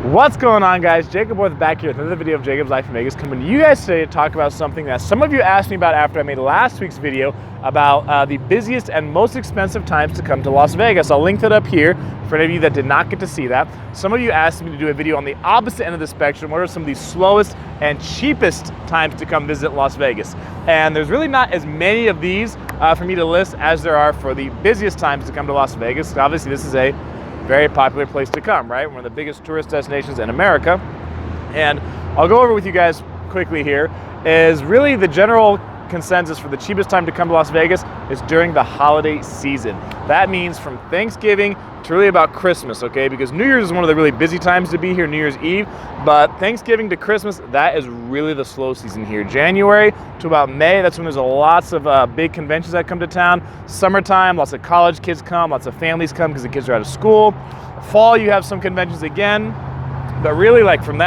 What's going on, guys? Jacoborth back here with another video of Jacob's Life in Vegas, coming to you guys today to talk about something that some of you asked me about after I made last week's video about the busiest and most expensive times to come to Las Vegas. I'll link that up here for any of you that did not get to see that. Some of you asked me to do a video on the opposite end of the spectrum. What are some of the slowest and cheapest times to come visit Las Vegas? And there's really not as many of these for me to list as there are for the busiest times to come to Las Vegas. Obviously, this is a very popular place to come, right? One of the biggest tourist destinations in America. And I'll go over with you guys quickly here is really the general consensus for the cheapest time to come to Las Vegas is during the holiday season. That means from Thanksgiving to really about Christmas, okay? Because New Year's is one of the really busy times to be here, New Year's Eve, but Thanksgiving to Christmas, that is really the slow season here. January to about May, that's when there's lots of big conventions that come to town. Summertime, lots of college kids come, lots of families come because the kids are out of school. Fall, you have some conventions again, but really like from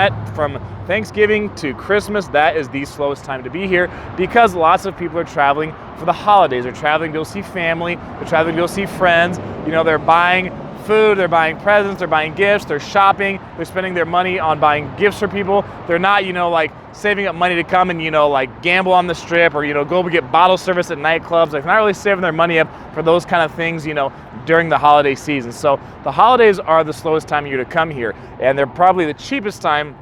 Thanksgiving to Christmas, that is the slowest time to be here because lots of people are traveling for the holidays. They're traveling to go see family, they're traveling to go see friends. You know, they're buying food, they're buying presents, they're buying gifts, they're shopping, they're spending their money on buying gifts for people. They're not, like saving up money to come and, like gamble on the strip or, go get bottle service at nightclubs. Like, they're not really saving their money up for those kind of things, during the holiday season. So the holidays are the slowest time of year to come here, and they're probably the cheapest time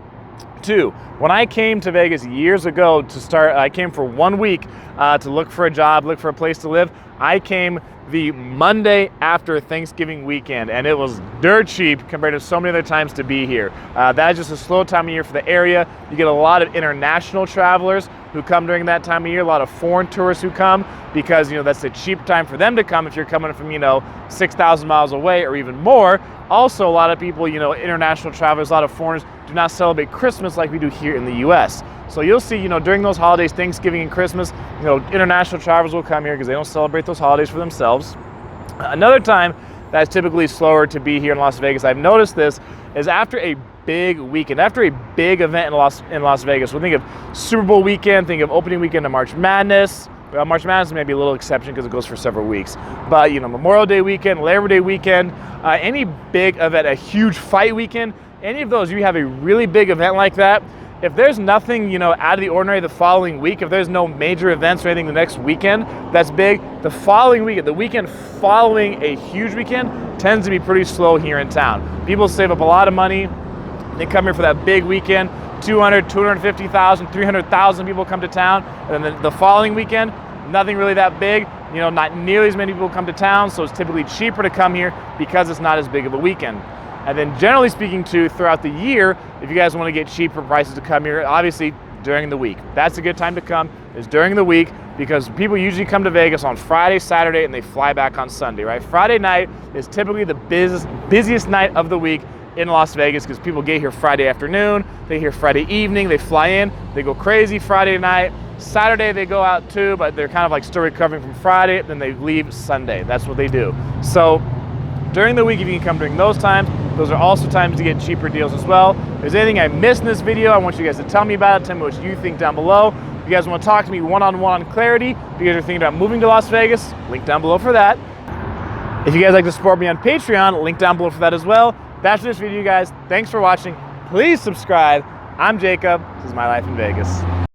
too. When I came to Vegas years ago I came for 1 week to look for a job, look for a place to live. I came the Monday after Thanksgiving weekend, and it was dirt cheap compared to so many other times to be here. That is just a slow time of year for the area. You get a lot of international travelers who come during that time of year, a lot of foreign tourists who come because, that's a cheap time for them to come if you're coming from, 6,000 miles away or even more. Also, a lot of people, international travelers, a lot of foreigners do not celebrate Christmas like we do here in the U.S. So you'll see, during those holidays, Thanksgiving and Christmas, international travelers will come here because they don't celebrate those holidays for themselves. Another time that's typically slower to be here in Las Vegas, I've noticed this, is after a big weekend, after a big event in Las Vegas. We'll think of Super Bowl weekend, think of opening weekend of March Madness. Well, March Madness may be a little exception because it goes for several weeks. But, Memorial Day weekend, Labor Day weekend, any big event, a huge fight weekend, any of those, you have a really big event like that. If there's nothing, out of the ordinary the following week, if there's no major events or anything the next weekend that's big, the following weekend, the weekend following a huge weekend tends to be pretty slow here in town. People save up a lot of money. They come here for that big weekend. 200, 250,000, 300,000 people come to town. And then the following weekend, nothing really that big. Not nearly as many people come to town, so it's typically cheaper to come here because it's not as big of a weekend. And then generally speaking too, throughout the year, if you guys want to get cheaper prices to come here, obviously during the week. That's a good time to come, is during the week, because people usually come to Vegas on Friday, Saturday, and they fly back on Sunday, right? Friday night is typically the busiest night of the week in Las Vegas because people get here Friday afternoon, they here Friday evening, they fly in, they go crazy Friday night. Saturday they go out too, but they're kind of like still recovering from Friday, then they leave Sunday. That's what they do. So during the week, if you can come during those times, those are also times to get cheaper deals as well. If there's anything I missed in this video, I want you guys to tell me about it. Tell me what you think down below. If you guys want to talk to me one-on-one on clarity, if you guys are thinking about moving to Las Vegas, link down below for that. If you guys like to support me on Patreon, link down below for that as well. That's for this video, guys. Thanks for watching. Please subscribe. I'm Jacob. This is My Life in Vegas.